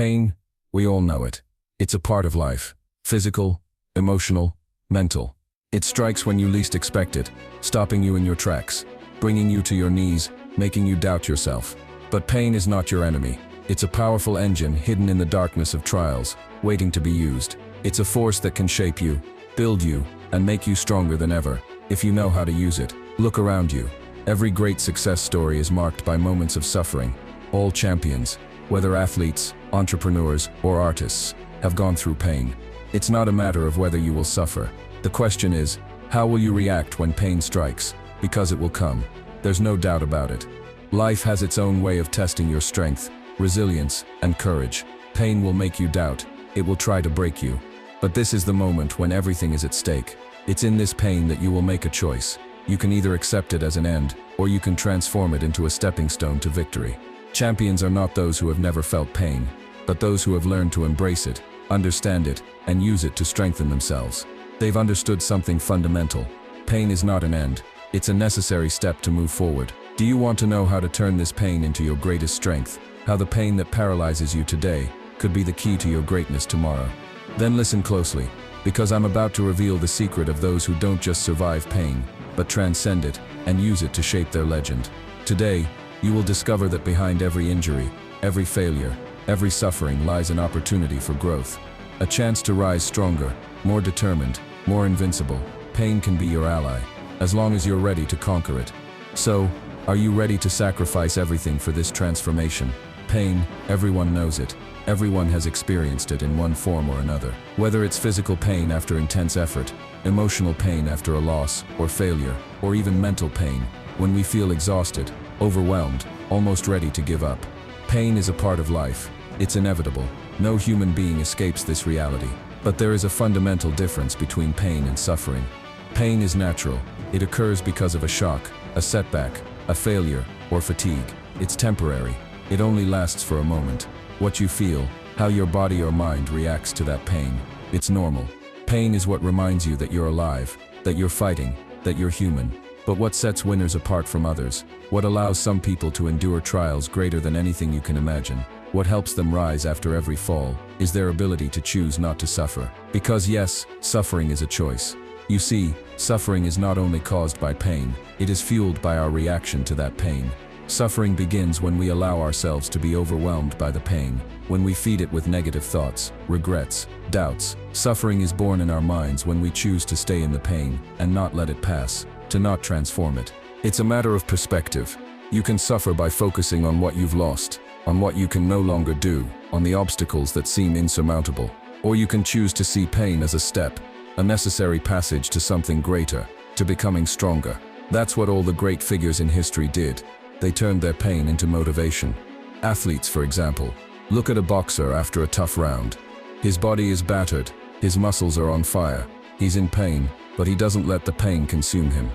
Pain, we all know it. It's a part of life. Physical, emotional, mental. It strikes when you least expect it, stopping you in your tracks, bringing you to your knees, making you doubt yourself. But pain is not your enemy. It's a powerful engine hidden in the darkness of trials, waiting to be used. It's a force that can shape you, build you, and make you stronger than ever, if you know how to use it. Look around you. Every great success story is marked by moments of suffering. All champions, whether athletes, entrepreneurs, or artists, have gone through pain. It's not a matter of whether you will suffer. The question is, how will you react when pain strikes? Because it will come. There's no doubt about it. Life has its own way of testing your strength, resilience, and courage. Pain will make you doubt. It will try to break you. But this is the moment when everything is at stake. It's in this pain that you will make a choice. You can either accept it as an end, or you can transform it into a stepping stone to victory. Champions are not those who have never felt pain, but those who have learned to embrace it, understand it, and use it to strengthen themselves. They've understood something fundamental. Pain is not an end. It's a necessary step to move forward. Do you want to know how to turn this pain into your greatest strength? How the pain that paralyzes you today could be the key to your greatness tomorrow? Then listen closely, because I'm about to reveal the secret of those who don't just survive pain, but transcend it and use it to shape their legend. Today, you will discover that behind every injury, every failure, every suffering lies an opportunity for growth. A chance to rise stronger, more determined, more invincible. Pain can be your ally, as long as you're ready to conquer it. So, are you ready to sacrifice everything for this transformation? Pain, everyone knows it. Everyone has experienced it in one form or another. Whether it's physical pain after intense effort, emotional pain after a loss or failure, or even mental pain, when we feel exhausted, overwhelmed, almost ready to give up. Pain is a part of life. It's inevitable. No human being escapes this reality. But there is a fundamental difference between pain and suffering. Pain is natural. It occurs because of a shock, a setback, a failure, or fatigue. It's temporary. It only lasts for a moment. What you feel, how your body or mind reacts to that pain, it's normal. Pain is what reminds you that you're alive, that you're fighting, that you're human. But what sets winners apart from others, what allows some people to endure trials greater than anything you can imagine, what helps them rise after every fall, is their ability to choose not to suffer. Because yes, suffering is a choice. You see, suffering is not only caused by pain, it is fueled by our reaction to that pain. Suffering begins when we allow ourselves to be overwhelmed by the pain, when we feed it with negative thoughts, regrets, doubts. Suffering is born in our minds when we choose to stay in the pain and not let it pass, to not transform it. It's a matter of perspective. You can suffer by focusing on what you've lost, on what you can no longer do, on the obstacles that seem insurmountable. Or you can choose to see pain as a step, a necessary passage to something greater, to becoming stronger. That's what all the great figures in history did. They turned their pain into motivation. Athletes, for example. Look at a boxer after a tough round. His body is battered, his muscles are on fire, he's in pain, but he doesn't let the pain consume him.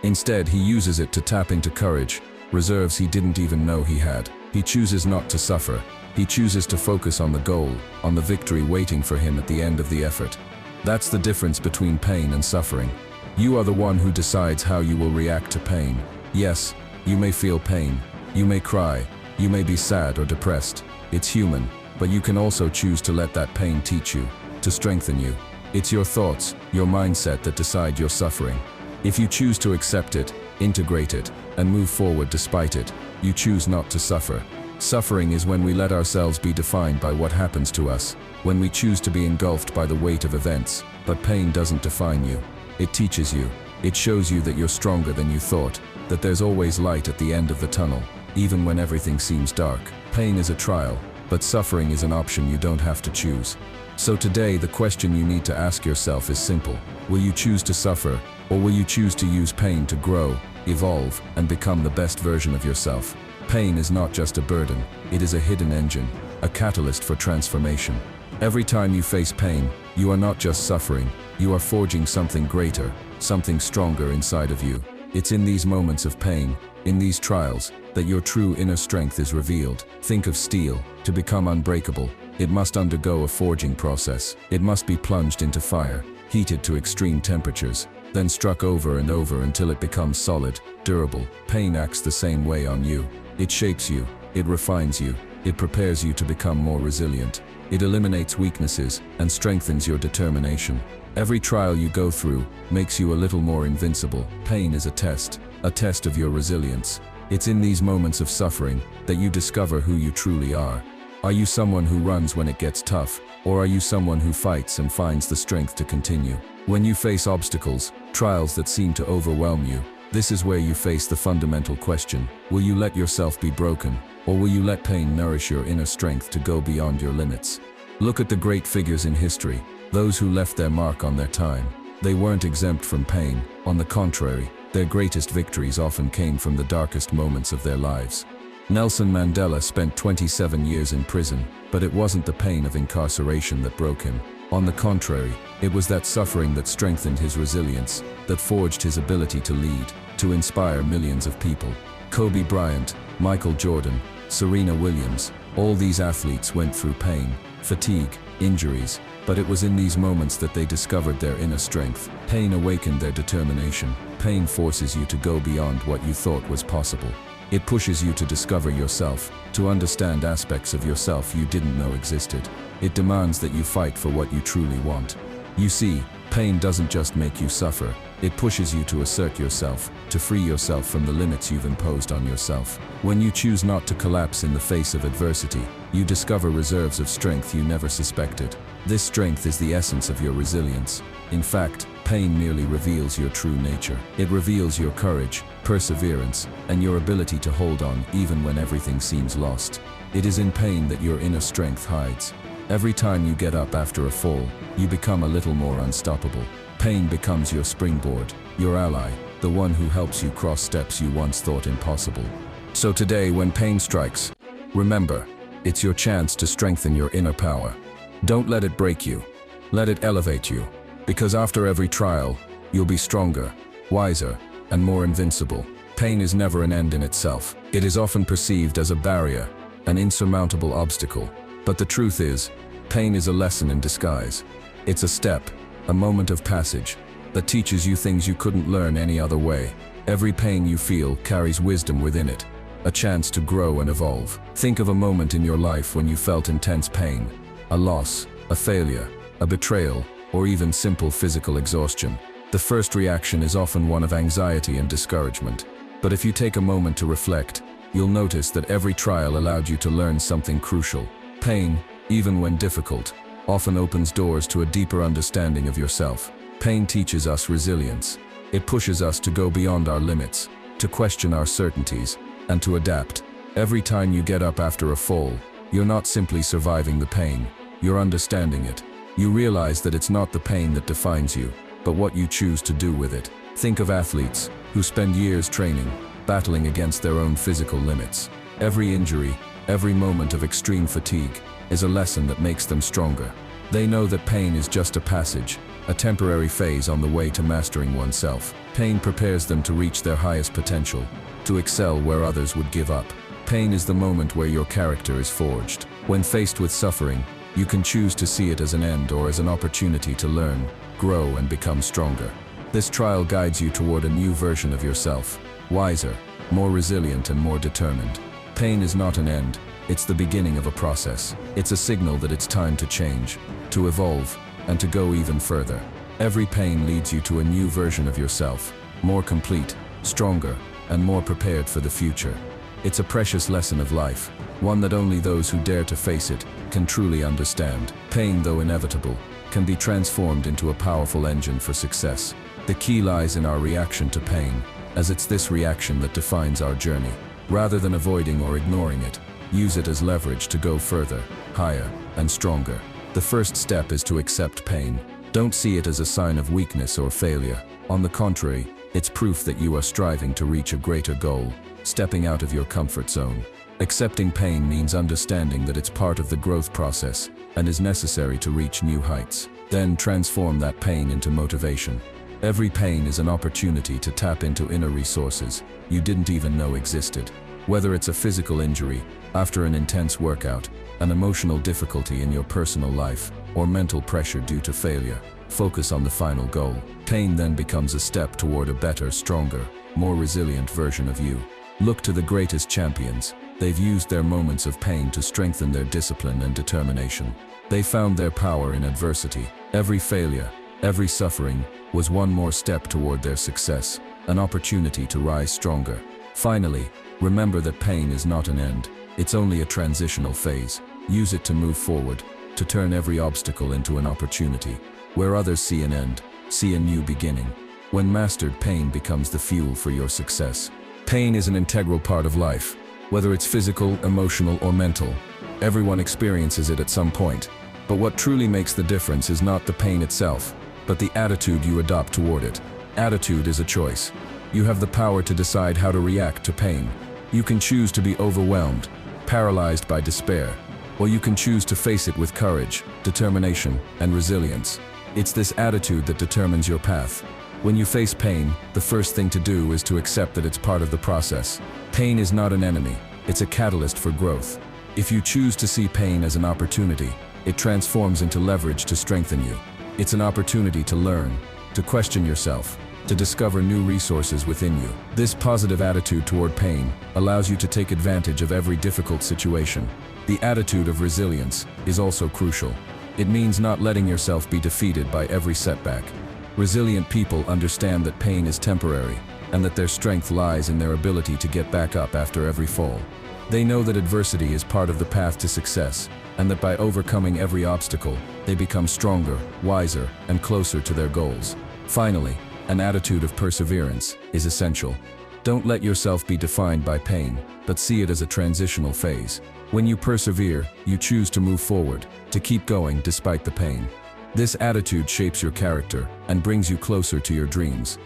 Instead, he uses it to tap into courage, reserves he didn't even know he had. He chooses not to suffer. He chooses to focus on the goal, on the victory waiting for him at the end of the effort. That's the difference between pain and suffering. You are the one who decides how you will react to pain. Yes, you may feel pain, you may cry, you may be sad or depressed. It's human, but you can also choose to let that pain teach you, to strengthen you. It's your thoughts, your mindset that decide your suffering. If you choose to accept it, integrate it, and move forward despite it, you choose not to suffer. Suffering is when we let ourselves be defined by what happens to us, when we choose to be engulfed by the weight of events. But pain doesn't define you. It teaches you. It shows you that you're stronger than you thought, that there's always light at the end of the tunnel, even when everything seems dark. Pain is a trial, but suffering is an option you don't have to choose. So today, the question you need to ask yourself is simple. Will you choose to suffer, or will you choose to use pain to grow, evolve, and become the best version of yourself? Pain is not just a burden, it is a hidden engine, a catalyst for transformation. Every time you face pain, you are not just suffering, you are forging something greater, something stronger inside of you. It's in these moments of pain, in these trials, that your true inner strength is revealed. Think of steel. To become unbreakable, it must undergo a forging process. It must be plunged into fire, heated to extreme temperatures, then struck over and over until it becomes solid, durable. Pain acts the same way on you. It shapes you, it refines you, It prepares you to become more resilient. It eliminates weaknesses and strengthens your determination. Every trial you go through makes you a little more invincible. Pain is a test of your resilience. It's in these moments of suffering that you discover who you truly are. Are you someone who runs when it gets tough, or are you someone who fights and finds the strength to continue? When you face obstacles, trials that seem to overwhelm you, this is where you face the fundamental question: will you let yourself be broken, or will you let pain nourish your inner strength to go beyond your limits? Look at the great figures in history, those who left their mark on their time. They weren't exempt from pain. On the contrary, their greatest victories often came from the darkest moments of their lives. Nelson Mandela spent 27 years in prison, but it wasn't the pain of incarceration that broke him. On the contrary, it was that suffering that strengthened his resilience, that forged his ability to lead, to inspire millions of people. Kobe Bryant, Michael Jordan, Serena Williams, all these athletes went through pain, fatigue, injuries, but it was in these moments that they discovered their inner strength. Pain awakened their determination. Pain forces you to go beyond what you thought was possible. It pushes you to discover yourself, to understand aspects of yourself you didn't know existed. It demands that you fight for what you truly want. You see, pain doesn't just make you suffer, it pushes you to assert yourself, to free yourself from the limits you've imposed on yourself. When you choose not to collapse in the face of adversity, you discover reserves of strength you never suspected. This strength is the essence of your resilience. In fact, pain merely reveals your true nature. It reveals your courage, perseverance, and your ability to hold on even when everything seems lost. It is in pain that your inner strength hides. Every time you get up after a fall, you become a little more unstoppable. Pain becomes your springboard, your ally, the one who helps you cross steps you once thought impossible. So today, when pain strikes, remember, it's your chance to strengthen your inner power. Don't let it break you. Let it elevate you. Because after every trial, you'll be stronger, wiser, and more invincible. Pain is never an end in itself. It is often perceived as a barrier, an insurmountable obstacle. But the truth is, pain is a lesson in disguise. It's a step, a moment of passage, that teaches you things you couldn't learn any other way. Every pain you feel carries wisdom within it, a chance to grow and evolve. Think of a moment in your life when you felt intense pain, a loss, a failure, a betrayal, or even simple physical exhaustion. The first reaction is often one of anxiety and discouragement. But if you take a moment to reflect, you'll notice that every trial allowed you to learn something crucial. Pain, even when difficult, often opens doors to a deeper understanding of yourself. Pain teaches us resilience. It pushes us to go beyond our limits, to question our certainties, and to adapt. Every time you get up after a fall, you're not simply surviving the pain, you're understanding it. You realize that it's not the pain that defines you, but what you choose to do with it. Think of athletes who spend years training, battling against their own physical limits. Every injury, every moment of extreme fatigue is a lesson that makes them stronger. They know that pain is just a passage, a temporary phase on the way to mastering oneself. Pain prepares them to reach their highest potential, to excel where others would give up. Pain is the moment where your character is forged. When faced with suffering, you can choose to see it as an end or as an opportunity to learn, grow, and become stronger. This trial guides you toward a new version of yourself, wiser, more resilient, and more determined. Pain is not an end, it's the beginning of a process. It's a signal that it's time to change, to evolve, and to go even further. Every pain leads you to a new version of yourself, more complete, stronger, and more prepared for the future. It's a precious lesson of life, one that only those who dare to face it can truly understand. Pain, though inevitable, can be transformed into a powerful engine for success. The key lies in our reaction to pain, as it's this reaction that defines our journey. Rather than avoiding or ignoring it, use it as leverage to go further, higher, and stronger. The first step is to accept pain. Don't see it as a sign of weakness or failure. On the contrary, it's proof that you are striving to reach a greater goal, stepping out of your comfort zone. Accepting pain means understanding that it's part of the growth process and is necessary to reach new heights. Then transform that pain into motivation. Every pain is an opportunity to tap into inner resources you didn't even know existed. Whether it's a physical injury after an intense workout, an emotional difficulty in your personal life, or mental pressure due to failure, focus on the final goal. Pain then becomes a step toward a better, stronger, more resilient version of you. Look to the greatest champions, They've used their moments of pain to strengthen their discipline and determination. They found their power in adversity. Every failure, every suffering, was one more step toward their success, an opportunity to rise stronger. Finally, remember that pain is not an end. It's only a transitional phase. Use it to move forward, to turn every obstacle into an opportunity. Where others see an end, see a new beginning. When mastered, pain becomes the fuel for your success. Pain is an integral part of life. Whether it's physical, emotional, or mental, everyone experiences it at some point. But what truly makes the difference is not the pain itself, but the attitude you adopt toward it. Attitude is a choice. You have the power to decide how to react to pain. You can choose to be overwhelmed, paralyzed by despair, or you can choose to face it with courage, determination, and resilience. It's this attitude that determines your path. When you face pain, the first thing to do is to accept that it's part of the process. Pain is not an enemy, it's a catalyst for growth. If you choose to see pain as an opportunity, it transforms into leverage to strengthen you. It's an opportunity to learn, to question yourself, to discover new resources within you. This positive attitude toward pain allows you to take advantage of every difficult situation. The attitude of resilience is also crucial. It means not letting yourself be defeated by every setback. Resilient people understand that pain is temporary and that their strength lies in their ability to get back up after every fall. They know that adversity is part of the path to success, and that by overcoming every obstacle, they become stronger, wiser, and closer to their goals. Finally, an attitude of perseverance is essential. Don't let yourself be defined by pain, but see it as a transitional phase. When you persevere, you choose to move forward, to keep going despite the pain. This attitude shapes your character and brings you closer to your dreams.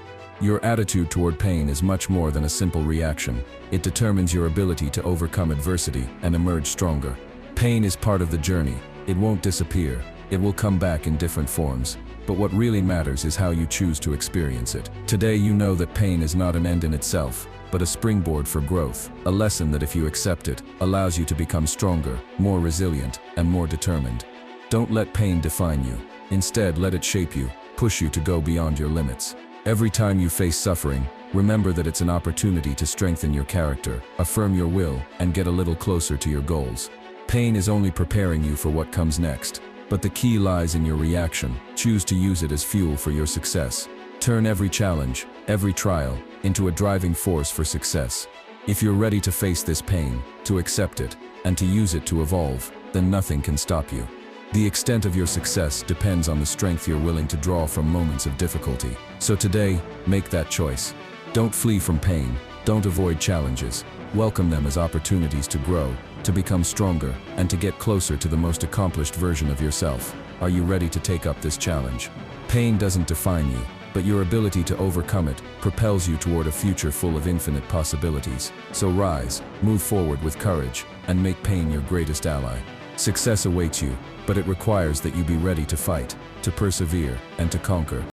Your attitude toward pain is much more than a simple reaction. It determines your ability to overcome adversity and emerge stronger. Pain is part of the journey. It won't disappear. It will come back in different forms. But what really matters is how you choose to experience it. Today you know that pain is not an end in itself, but a springboard for growth. A lesson that, if you accept it, allows you to become stronger, more resilient, and more determined. Don't let pain define you. Instead, let it shape you, push you to go beyond your limits. Every time you face suffering, remember that it's an opportunity to strengthen your character, affirm your will, and get a little closer to your goals. Pain is only preparing you for what comes next, but the key lies in your reaction. Choose to use it as fuel for your success. Turn every challenge, every trial, into a driving force for success. If you're ready to face this pain, to accept it, and to use it to evolve, then nothing can stop you. The extent of your success depends on the strength you're willing to draw from moments of difficulty. So today, make that choice. Don't flee from pain. Don't avoid challenges. Welcome them as opportunities to grow, to become stronger, and to get closer to the most accomplished version of yourself. Are you ready to take up this challenge? Pain doesn't define you, but your ability to overcome it propels you toward a future full of infinite possibilities. So rise, move forward with courage, and make pain your greatest ally. Success awaits you, but it requires that you be ready to fight, to persevere, and to conquer.